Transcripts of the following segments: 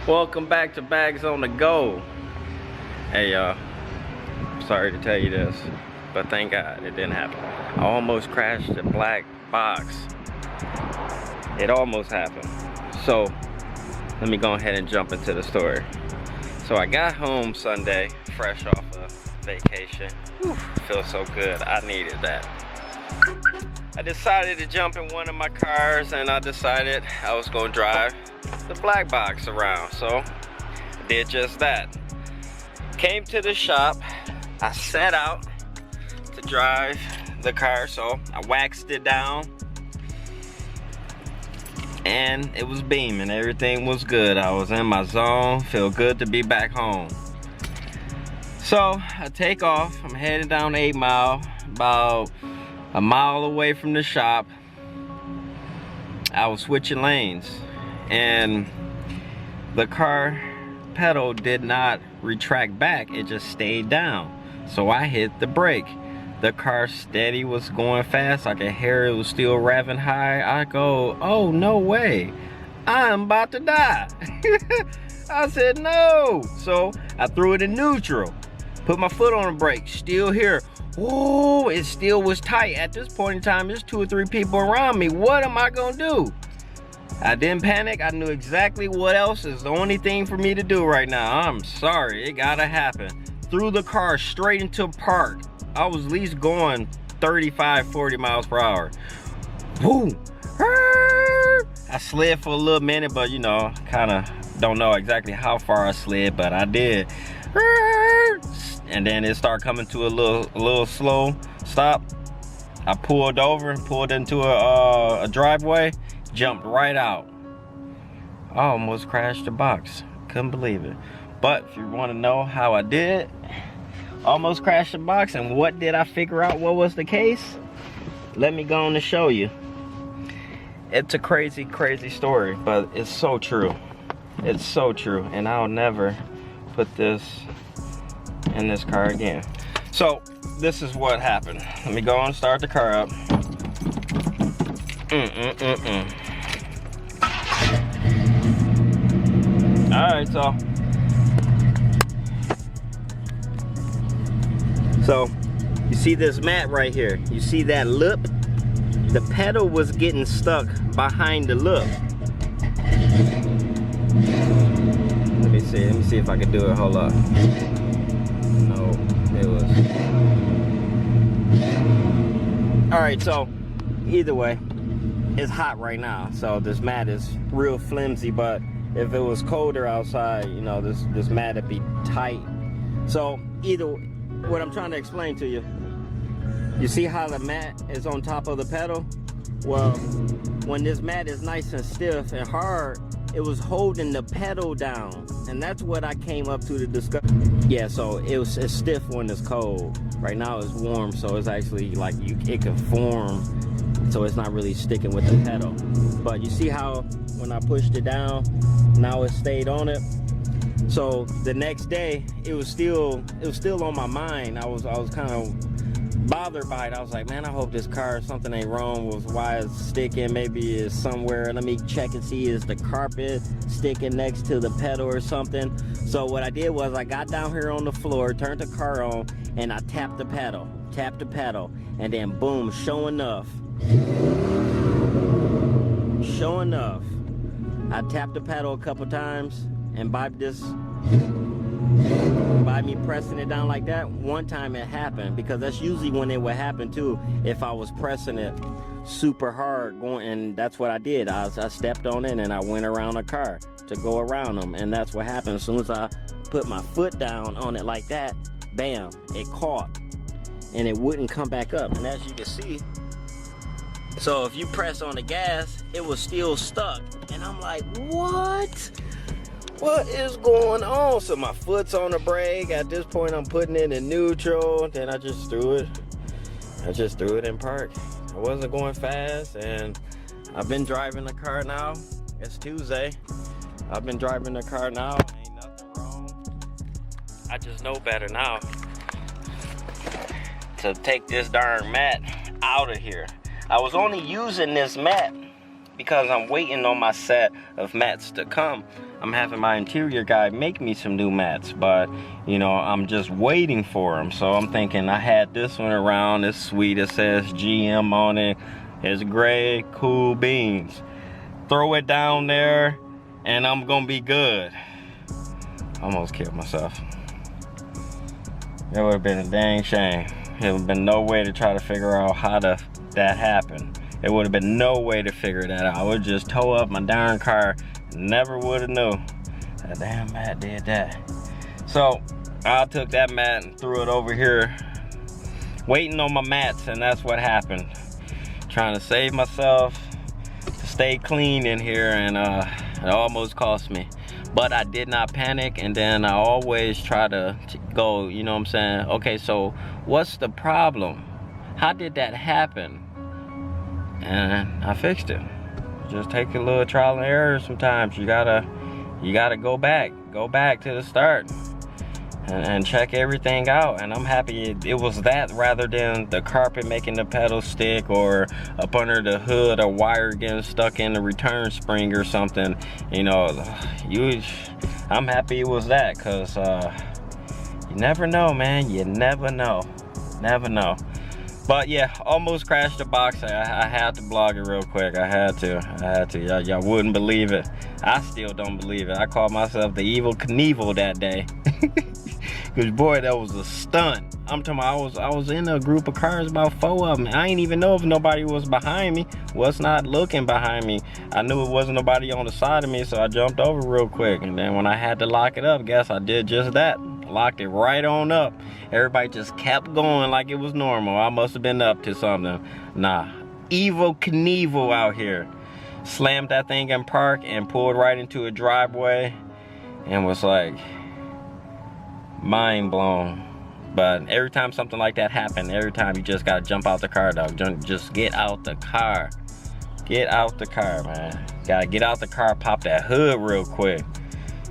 Welcome back to Bags on the Go. Hey y'all, sorry to tell you this, but thank God it didn't happen. I almost crashed the black box. It almost happened. So let me go ahead and jump into the story. So I got home Sunday, fresh off of vacation. Whew, feels so good. I needed that. I decided to jump in one of my cars and I decided I was gonna drive the black box around. So I did just that. Came to the shop. I set out to drive the car, so I waxed it down and it was beaming. Everything was good. I was in my zone. Feel good to be back home. So I take off. I'm heading down 8 Mile, about a mile away from the shop. I was switching lanes and the car pedal did not retract back, it just stayed down. So I hit the brake. The car steady was going fast. I could hear it was still revving high. I go, oh no way, I'm about to die. I said no. So I threw it in neutral, put my foot on the brake, still here. Oh, it still was tight. At this point in time, there's 2 or 3 people around me. What am I gonna do? I didn't panic. I knew exactly what else is the only thing for me to do right now. I'm sorry, it gotta happen. Threw the car straight into park. I was at least going 35, 40 miles per hour. Boom. I slid for a little minute, but you know, kind of don't know exactly how far I slid, but I did. And then it started coming to a little slow stop. I pulled over, pulled into a driveway, jumped right out. I almost crashed the box. Couldn't believe it. But if you want to know how I did, almost crashed the box and what did I figure out what was the case, let me go on to show you. It's a crazy, crazy story, but it's so true. It's so true, and I'll never put this in this car again. So this is what happened. Let me go and start the car up. All right, so you see this mat right here, you see that lip? The pedal was getting stuck behind the lip. Let me see if I can do it. Hold up. No, it was. All right, so either way, it's hot right now, so this mat is real flimsy, but if it was colder outside, you know, this mat would be tight. So either, what I'm trying to explain to you, you see how the mat is on top of the pedal? Well, when this mat is nice and stiff and hard, it was holding the pedal down, and that's what I came up to discuss. Yeah, so it's stiff when it's cold. Right now it's warm, so it's actually like it can form, so it's not really sticking with the pedal. But you see how when I pushed it down, now it stayed on it. So the next day, it was still on my mind. I was kind of bothered by it. I was like, man, I hope this car, something ain't wrong with why it's sticking. Maybe it's somewhere. Let me check and see, is the carpet sticking next to the pedal or something? So what I did was I got down here on the floor, turned the car on, and I tapped the pedal, and then boom, sure enough, I tapped the pedal a couple times, and by me pressing it down like that, one time it happened, because that's usually when it would happen too, if I was pressing it super hard going, and that's what I did. I stepped on it and I went around the car to go around them, and that's what happened. As soon as I put my foot down on it like that, bam, it caught and it wouldn't come back up. And as you can see, so if you press on the gas, it was still stuck, and I'm like, what is going on? So my foot's on the brake. At this point, I'm putting it in neutral. Then I just threw it in park. I wasn't going fast, and I've been driving the car now. It's Tuesday. I've been driving the car now. Ain't nothing wrong. I just know better now to take this darn mat out of here. I was only using this mat because I'm waiting on my set of mats to come. I'm having my interior guy make me some new mats, but you know, I'm just waiting for him. So I'm thinking, I had this one around, it's sweet, it says GM on it, it's gray, cool beans. Throw it down there and I'm gonna be good. Almost killed myself. It would have been a dang shame. There would have been no way to try to figure out how that happened. It would have been no way to figure that out. I would just tow up my darn car. Never would have knew. That damn mat did that. So I took that mat and threw it over here, waiting on my mats, and that's what happened. Trying to save myself, to stay clean in here, and it almost cost me. But I did not panic, and then I always try to go, you know what I'm saying? Okay, so what's the problem? How did that happen? And I fixed it. Just take a little trial and error sometimes. You gotta go back to the start and check everything out. And I'm happy it was that rather than the carpet making the pedal stick, or up under the hood a wire getting stuck in the return spring or something. You know, I'm happy it was that, cause you never know, man. You never know. But yeah, almost crashed the box. I had to vlog it real quick. I had to. Y'all wouldn't believe it. I still don't believe it. I called myself the Evil Knievel that day. Cause boy, that was a stunt. I'm talking about, I was in a group of cars, about 4 of them. I ain't even know if nobody was behind me. Was not looking behind me. I knew it wasn't nobody on the side of me, so I jumped over real quick. And then when I had to lock it up, guess I did just that. Locked it right on up. Everybody just kept going like it was normal. I must have been up to something. Nah, Evil Knievel out here. Slammed that thing in park and pulled right into a driveway and was like mind blown. But every time something like that happened, every time you just gotta jump out the car, dog. Just get out the car. Get out the car, man. Gotta get out the car, pop that hood real quick.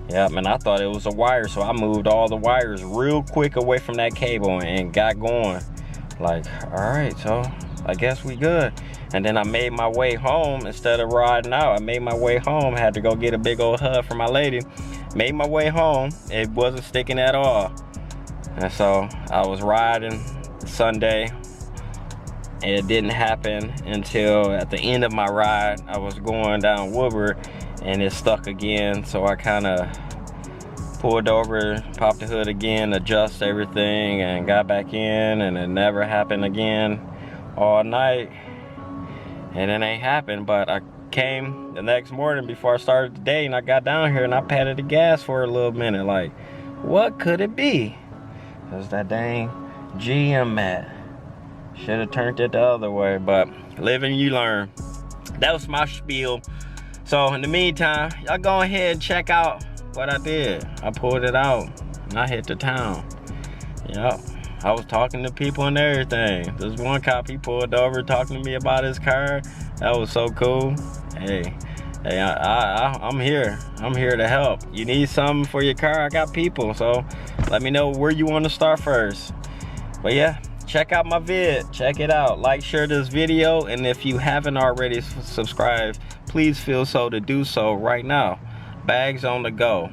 Yeah, man, I thought it was a wire, so I moved all the wires real quick away from that cable and got going. Like, all right, so I guess we good. And then I made my way home instead of riding out. I made my way home, had to go get a big old hug from my lady. Made my way home, it wasn't sticking at all. And so I was riding Sunday. It didn't happen until at the end of my ride. I was going down Woodward and it stuck again, so I kind of pulled over, popped the hood again, adjust everything, and got back in, and it never happened again all night. And it ain't happened, but I came the next morning before I started the day, and I got down here and I patted the gas for a little minute, like, what could it be? It was that dang GM mat. Should have turned it the other way, but live and you learn. That was my spiel. So in the meantime, y'all go ahead and check out what I did. I pulled it out and I hit the town. Yep, I was talking to people and everything. There's one cop, he pulled over talking to me about his car. That was so cool. Hey, I'm here. I'm here to help. You need something for your car? I got people. So let me know where you want to start first. But yeah, check out my vid. Check it out. Like, share this video, and if you haven't already subscribed, please feel so to do so right now. Bags on the go.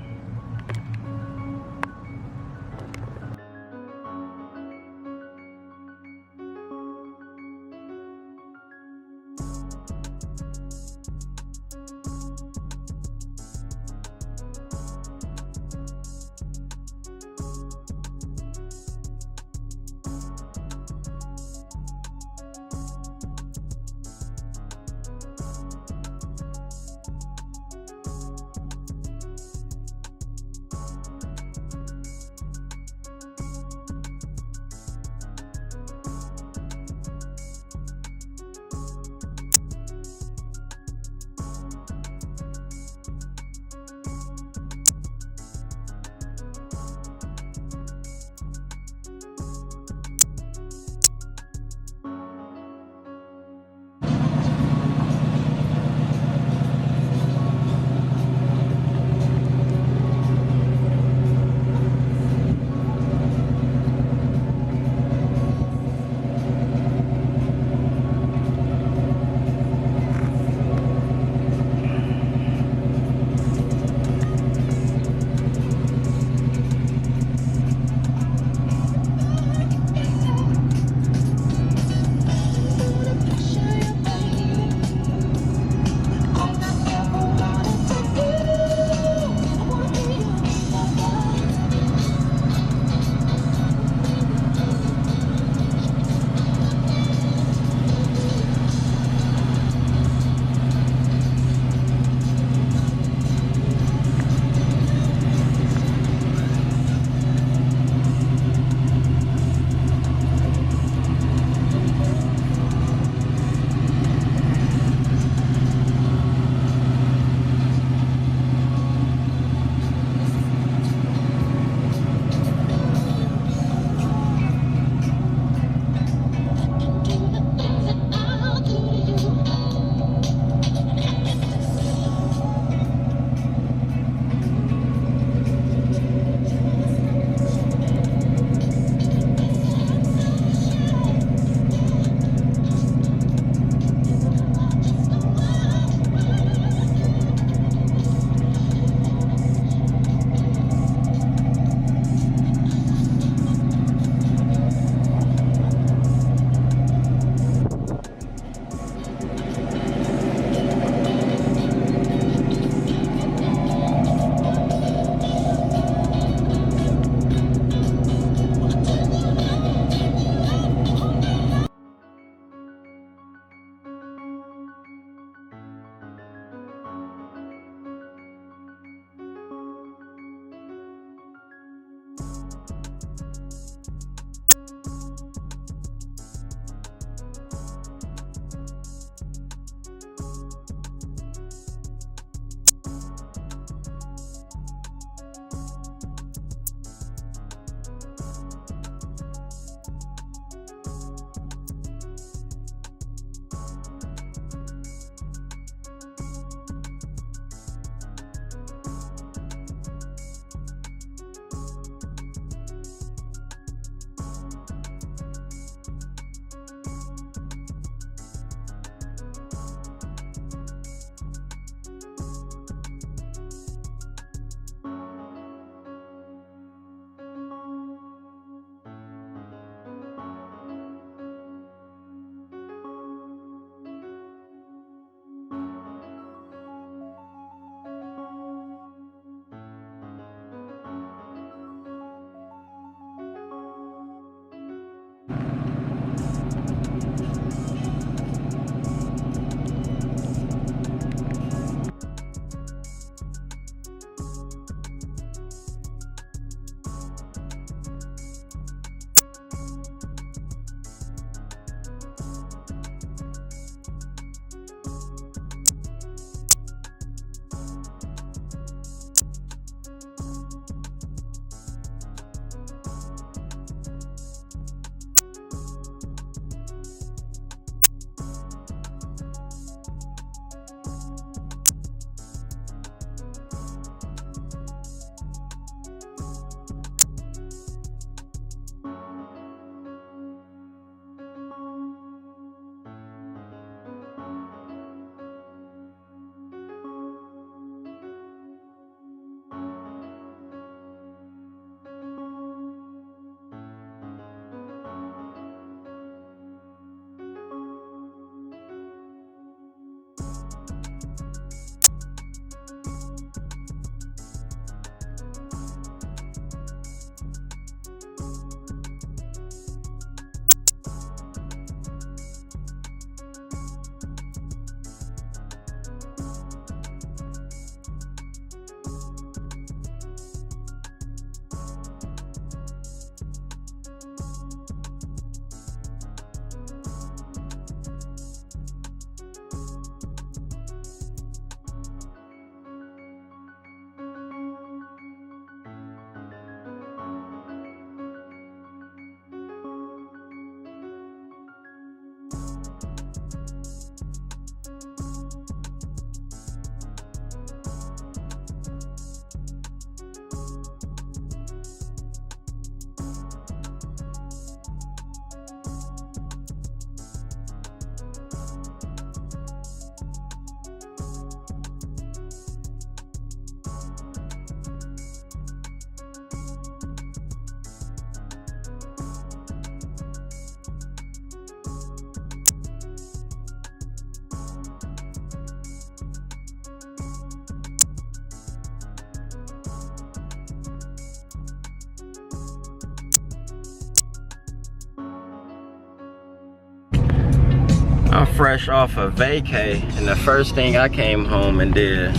I'm fresh off of vacay, and the first thing I came home and did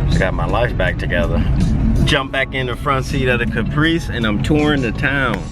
is got my life back together. Jump back in the front seat of the Caprice, and I'm touring the town.